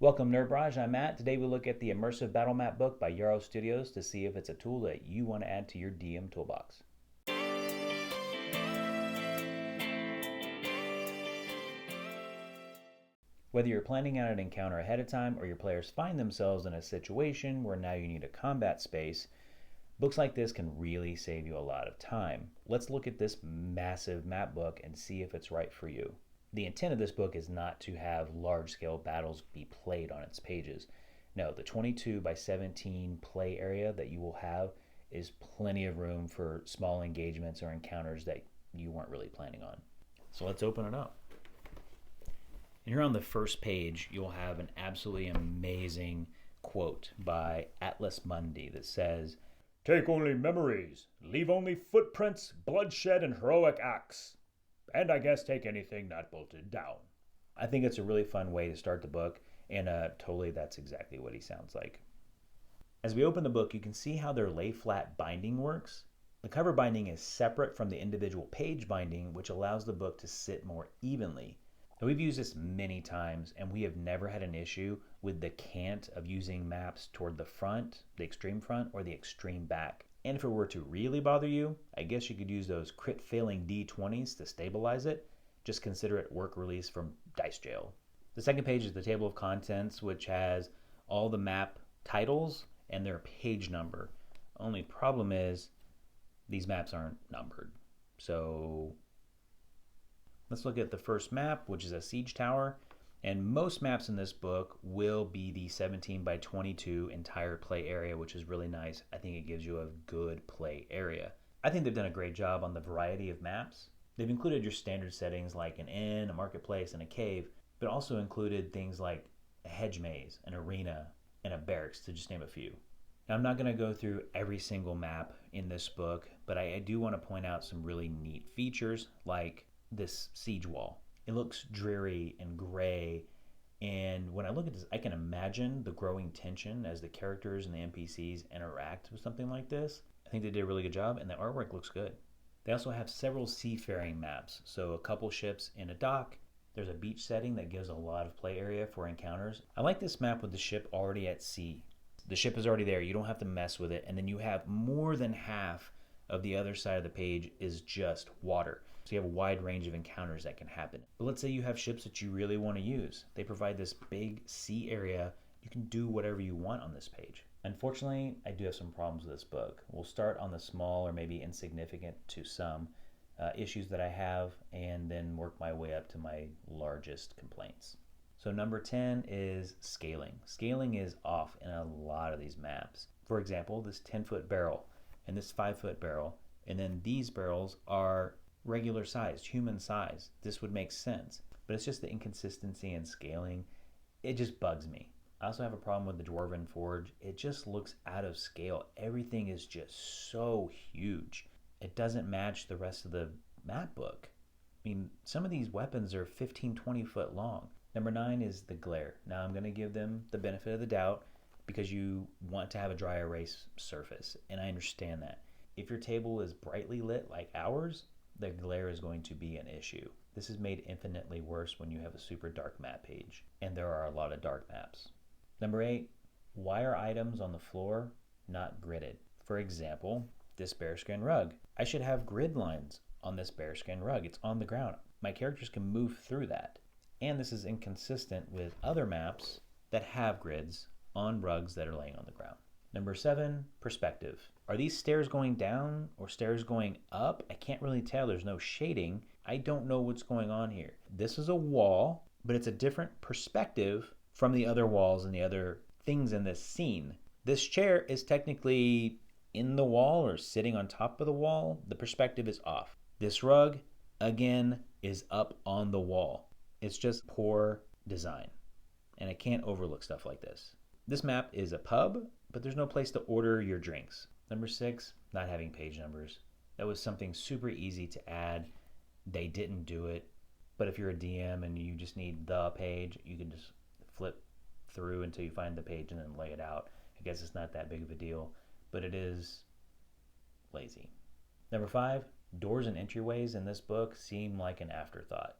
Welcome Nerd Barrage, I'm Matt. Today we look at the Immersive Battle Map book by Yarro Studios to see if it's a tool that you want to add to your DM toolbox. Whether you're planning out an encounter ahead of time or your players find themselves in a situation where now you need a combat space, books like this can really save you a lot of time. Let's look at this massive map book and see if it's right for you. The intent of this book is not to have large-scale battles be played on its pages. No, the 22 by 17 play area that you will have is plenty of room for small engagements or encounters that you weren't really planning on. So let's open it up. And here on the first page, you'll have an absolutely amazing quote by Atlas Mundi that says, "Take only memories, leave only footprints, bloodshed, and heroic acts. And I guess take anything not bolted down." I think it's a really fun way to start the book, and totally that's exactly what he sounds like. As we open the book, you can see how their lay flat binding works. The cover binding is separate from the individual page binding, which allows the book to sit more evenly. Now, we've used this many times, and we have never had an issue with the cant of using maps toward the front, the extreme front, or the extreme back. And if it were to really bother you, I guess you could use those crit failing D20s to stabilize it. Just consider it work release from Dice Jail. The second page is the table of contents, which has all the map titles and their page number. Only problem is these maps aren't numbered. So let's look at the first map, which is a siege tower. And most maps in this book will be the 17 by 22 entire play area, which is really nice. I think it gives you a good play area. I think they've done a great job on the variety of maps. They've included your standard settings like an inn, a marketplace, and a cave, but also included things like a hedge maze, an arena, and a barracks, to just name a few. Now, I'm not going to go through every single map in this book, but I do want to point out some really neat features like this siege wall. It looks dreary and gray, and when I look at this, I can imagine the growing tension as the characters and the NPCs interact with something like this. I think they did a really good job, and the artwork looks good. They also have several seafaring maps, so a couple ships in a dock. There's a beach setting that gives a lot of play area for encounters. I like this map with the ship already at sea. The ship is already there, you don't have to mess with it, and then you have more than half of the other side of the page is just water. So you have a wide range of encounters that can happen. But let's say you have ships that you really want to use. They provide this big sea area. You can do whatever you want on this page. Unfortunately, I do have some problems with this book. We'll start on the small or maybe insignificant to some issues that I have, and then work my way up to my largest complaints. So number 10 is scaling. Scaling is off in a lot of these maps. For example, this 10-foot barrel and this 5-foot barrel, and then these barrels are regular sized, human size. This would make sense, but it's just the inconsistency in scaling. It just bugs me. I also have a problem with the Dwarven Forge. It just looks out of scale. Everything is just so huge. It doesn't match the rest of the map book. I mean, some of these weapons are 15, 20 foot long. Number 9 is the glare. Now I'm going to give them the benefit of the doubt because you want to have a dry erase surface, and I understand that. If your table is brightly lit like ours, the glare is going to be an issue. This is made infinitely worse when you have a super dark map page, and there are a lot of dark maps. Number 8, why are items on the floor not gridded? For example, this bearskin rug. I should have grid lines on this bearskin rug. It's on the ground. My characters can move through that. And this is inconsistent with other maps that have grids on rugs that are laying on the ground. Number 7, perspective. Are these stairs going down or stairs going up? I can't really tell. There's no shading. I don't know what's going on here. This is a wall, but it's a different perspective from the other walls and the other things in this scene. This chair is technically in the wall or sitting on top of the wall. The perspective is off. This rug, again, is up on the wall. It's just poor design, and I can't overlook stuff like this. This map is a pub, but there's no place to order your drinks. Number 6, not having page numbers. That was something super easy to add. They didn't do it, but if you're a DM and you just need the page, you can just flip through until you find the page and then lay it out. I guess it's not that big of a deal, but it is lazy. Number 5, doors and entryways in this book seem like an afterthought.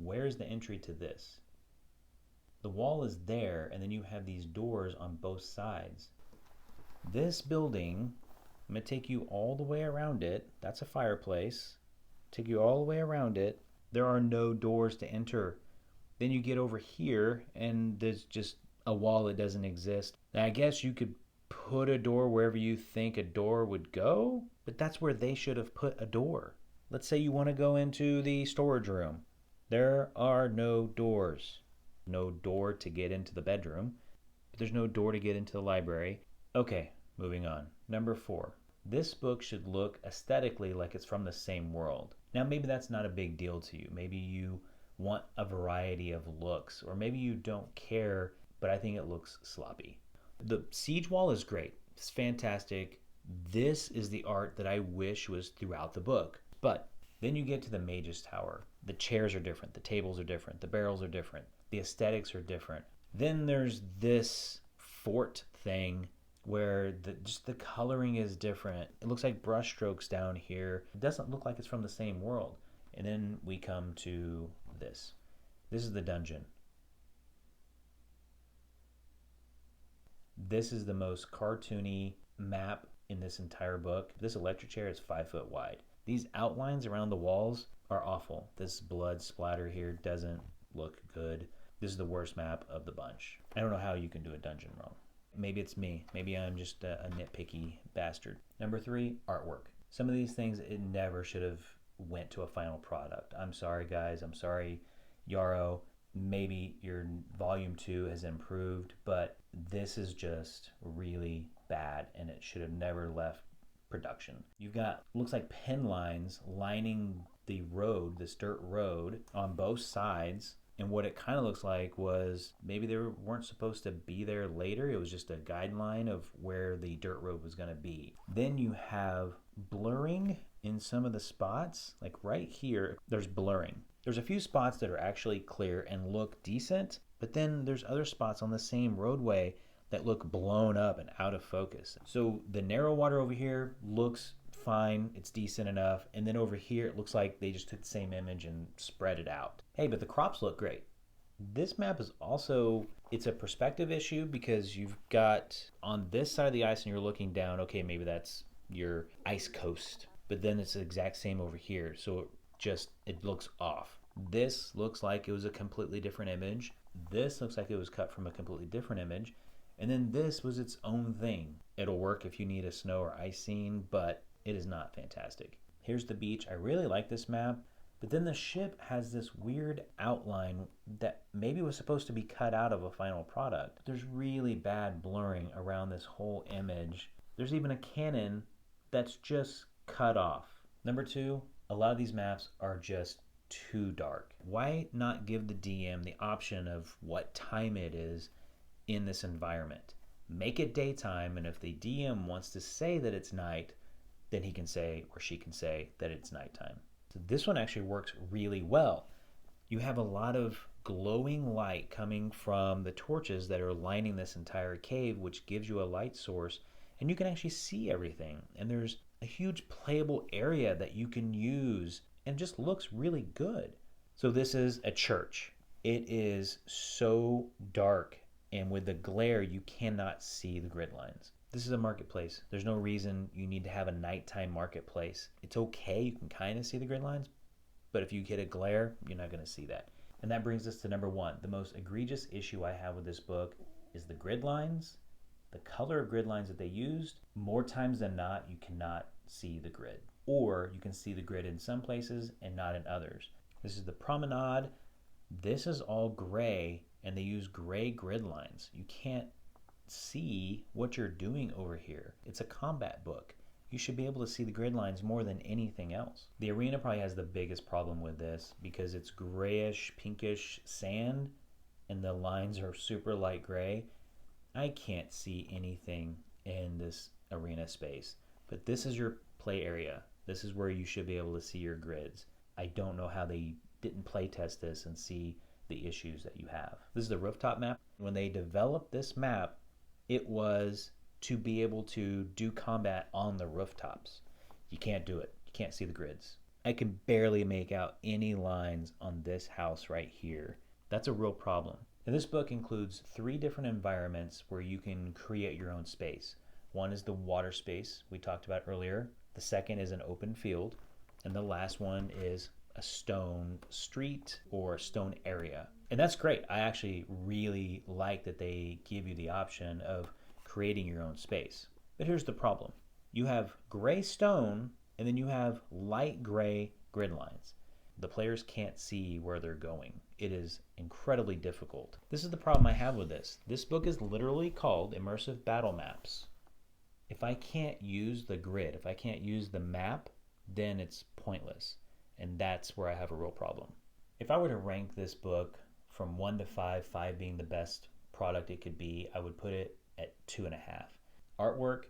where's the entry to this? The wall is there, and then you have these doors on both sides. This building, I'm going to take you all the way around it. That's a fireplace. Take you all the way around it. There are no doors to enter. Then you get over here, and there's just a wall that doesn't exist. Now, I guess you could put a door wherever you think a door would go, but that's where they should have put a door. Let's say you want to go into the storage room. There are no doors. No door to get into the bedroom, but there's no door to get into the library. Okay, moving on. Number 4. This book should look aesthetically like it's from the same world. Now, maybe that's not a big deal to you. Maybe you want a variety of looks, or maybe you don't care, but I think it looks sloppy. The siege wall is great. It's fantastic. This is the art that I wish was throughout the book. But then you get to the Mage's Tower. The chairs are different. The tables are different. The barrels are different. The aesthetics are different. Then there's this fort thing where just the coloring is different. It looks like brush strokes down here. It doesn't look like it's from the same world. And then we come to this. This is the dungeon. This is the most cartoony map in this entire book. This electric chair is 5 foot wide. These outlines around the walls are awful. This blood splatter here doesn't look good. This is the worst map of the bunch. I don't know how you can do a dungeon wrong. Maybe it's me. Maybe I'm just a nitpicky bastard. Number 3, artwork. Some of these things, it never should have went to a final product. I'm sorry, guys. I'm sorry, Yarro. Maybe your volume 2 has improved, but this is just really bad, and it should have never left production. You've got, looks like pen lines lining the road, this dirt road, on both sides. And what it kind of looks like was maybe they weren't supposed to be there later. It was just a guideline of where the dirt road was going to be. Then you have blurring in some of the spots. Like right here, there's blurring. There's a few spots that are actually clear and look decent, but then there's other spots on the same roadway that look blown up and out of focus. So the narrow water over here looks fine, it's decent enough, and then over here it looks like they just took the same image and spread it out. Hey, but the crops look great. This map is also, it's a perspective issue because you've got on this side of the ice and you're looking down, okay, maybe that's your ice coast, but then it's the exact same over here, so it looks off. This looks like it was a completely different image. This looks like it was cut from a completely different image. And then this was its own thing. It'll work if you need a snow or ice scene, but it is not fantastic. Here's the beach. I really like this map, but then the ship has this weird outline that maybe was supposed to be cut out of a final product. There's really bad blurring around this whole image. There's even a cannon that's just cut off. Number 2, a lot of these maps are just too dark. Why not give the DM the option of what time it is in this environment? Make it daytime, and if the DM wants to say that it's night, then he can say, or she can say, that it's nighttime. So this one actually works really well. You have a lot of glowing light coming from the torches that are lining this entire cave, which gives you a light source, and you can actually see everything. And there's a huge playable area that you can use, and just looks really good. So this is a church. It is so dark, and with the glare, you cannot see the grid lines. This is a marketplace. There's no reason you need to have a nighttime marketplace. It's okay, you can kind of see the grid lines, but if you get a glare, you're not going to see that. And that brings us to number 1. The most egregious issue I have with this book is the grid lines, the color of grid lines that they used. More times than not, you cannot see the grid. Or you can see the grid in some places and not in others. This is the promenade. This is all gray, and they use gray grid lines. You can't see what you're doing over here. It's a combat book. You should be able to see the grid lines more than anything else. The arena probably has the biggest problem with this because it's grayish, pinkish sand, and the lines are super light gray. I can't see anything in this arena space, but this is your play area. This is where you should be able to see your grids. I don't know how they didn't play test this and see the issues that you have. This is the rooftop map. When they developed this map, it was to be able to do combat on the rooftops. You can't do it. You can't see the grids. I can barely make out any lines on this house right here. That's a real problem. And this book includes 3 different environments where you can create your own space. One is the water space we talked about earlier. The second is an open field. And the last one is a stone street or a stone area. And that's great. I actually really like that they give you the option of creating your own space. But here's the problem. You have gray stone and then you have light gray grid lines. The players can't see where they're going. It is incredibly difficult. This is the problem I have with this. This book is literally called Immersive Battle Maps. If I can't use the grid, if I can't use the map, then it's pointless. And that's where I have a real problem. If I were to rank this book from 1 to 5, 5 being the best product it could be, I would put it at 2.5. Artwork,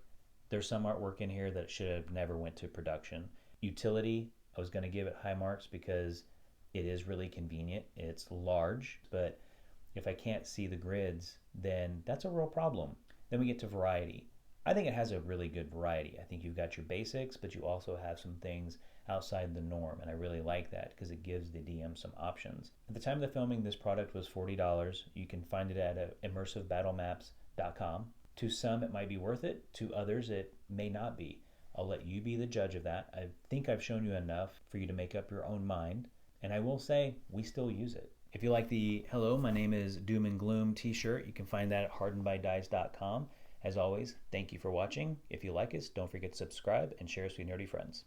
there's some artwork in here that should have never went to production. Utility, I was going to give it high marks because it is really convenient. It's large, but if I can't see the grids, then that's a real problem. Then we get to variety. I think it has a really good variety. I think you've got your basics, but you also have some things outside the norm, and I really like that because it gives the DM some options. At the time of the filming, this product was $40. You can find it at immersivebattlemaps.com. To some, it might be worth it. To others, it may not be. I'll let you be the judge of that. I think I've shown you enough for you to make up your own mind, and I will say we still use it. If you like the "Hello, my name is Doom and Gloom" t-shirt, you can find that at hardenedbydice.com. As always, thank you for watching. If you like us, don't forget to subscribe and share us with your nerdy friends.